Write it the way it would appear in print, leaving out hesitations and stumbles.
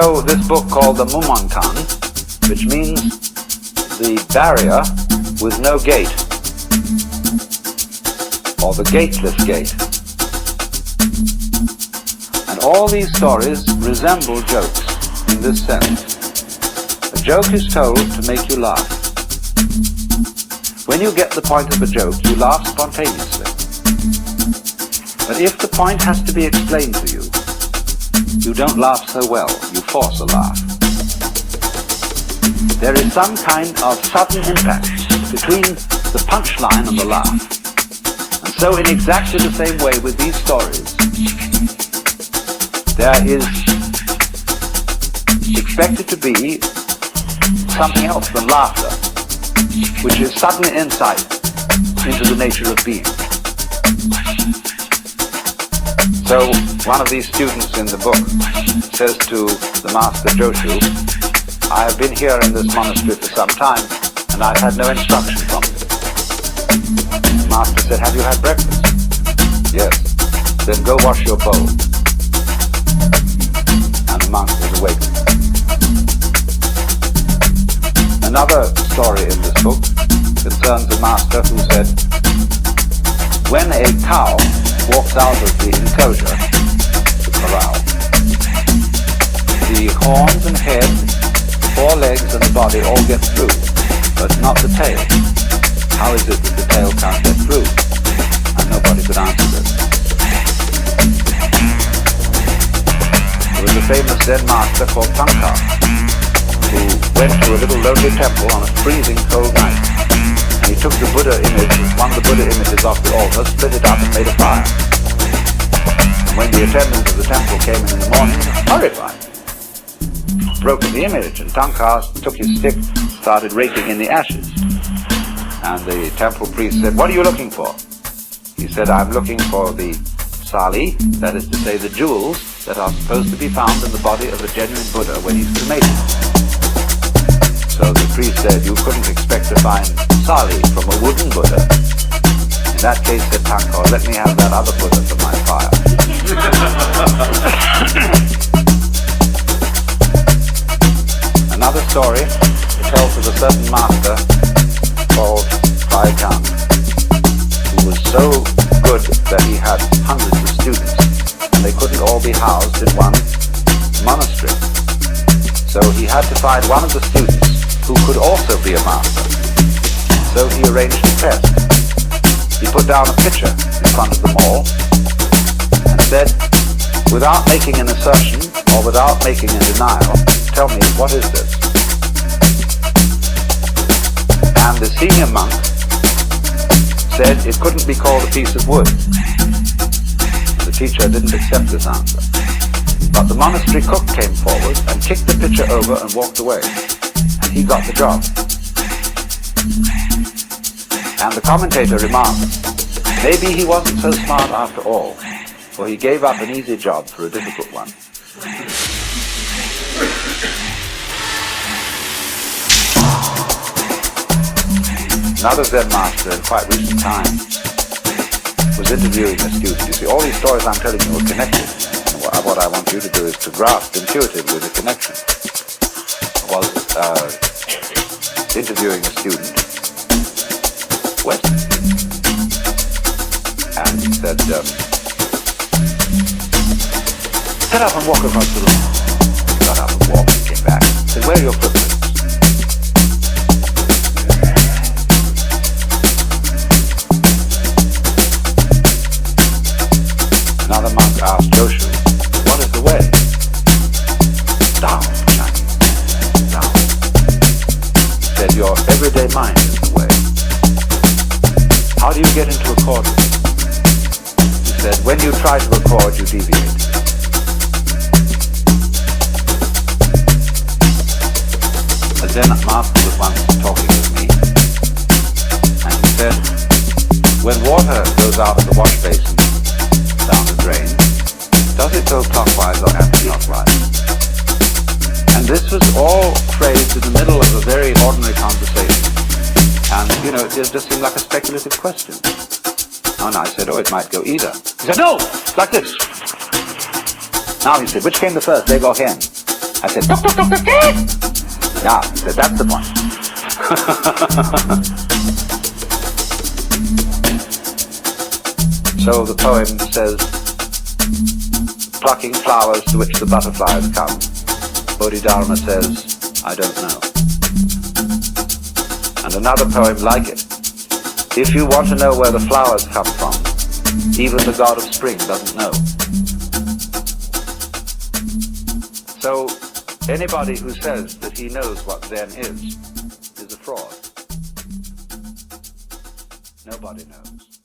so this book called the Mumonkan, which means the barrier with no gate, or the gateless gate. And all these stories resemble jokes in this sense. A joke is told to make you laugh. When you get the point of a joke, you laugh spontaneously. But if the point has to be explained to you, you don't laugh so well, you force a laugh. There is some kind of sudden impact between the punchline and the laugh. And so in exactly the same way with these stories, there is expected to be something else than laughter, which is sudden insight into the nature of being. So one of these students in the book says to the master Joshu, I have been here in this monastery for some time and I've had no instruction from you. The master said, have you had breakfast? Yes. Then go wash your bowl. And the monk was awakened. Another story in this book concerns a master who said, when a cow walks out of the enclosure, the corral, the horns and head, the four legs and the body all get through, but not the tail. How is it that the tail can't get through? And nobody could answer this. There was a famous Zen master called Tankar, who went to a little lonely temple on a freezing cold night. And he took the Buddha image, one of the Buddha images off the altar, split it up and made a fire. And when the attendants of the temple came in the morning, he was horrified. Broken the image, and Tankar took his stick, started raking in the ashes. And the temple priest said, what are you looking for? He said, I'm looking for the sali, that is to say the jewels that are supposed to be found in the body of a genuine Buddha when he's cremated. So the priest said, you couldn't expect to find sali from a wooden Buddha. In that case, said Tankar, let me have that other Buddha for my fire. Another story tells of a certain master called Baikan, who was so good that he had hundreds of students, and they couldn't all be housed in one monastery. So he had to find one of the students who could also be a master. So he arranged a test. He put down a pitcher in front of them all and said, without making an assertion or without making a denial, tell me, what is this? And the senior monk said it couldn't be called a piece of wood. The teacher didn't accept this answer. But the monastery cook came forward and kicked the pitcher over and walked away. And he got the job. And the commentator remarked, maybe he wasn't so smart after all, for he gave up an easy job for a difficult one. Another Zen master in quite recent times was interviewing a student. You see, all these stories I'm telling you are connected. And what I want you to do is to grasp intuitively the connection. I was interviewing a student, West, and he said, get up and walk across the room. He got up and walked and came back. He said, where are your footprints? Another monk asked Joshu, what is the way? Down, Chinese. Down. He said, your everyday mind is the way. How do you get into accord with it? He said, when you try to accord, you deviate. A Zen master was once talking with me, and he said, when water goes out of the wash basin down the drain, does it go clockwise or anti-clockwise? And this was all phrased in the middle of a very ordinary conversation. And, you know, it just seemed like a speculative question. And I said, oh, it might go either. He said, no, like this. Now he said, which came the first, egg or hen? I said, "Tuk, tuk, tuk, tuk, tuk." Yeah, I said, that's the point. So the poem says, plucking flowers to which the butterflies come. Bodhidharma says, I don't know. And another poem like it. If you want to know where the flowers come from, even the god of spring doesn't know. So anybody who says that he knows what Zen is a fraud. Nobody knows.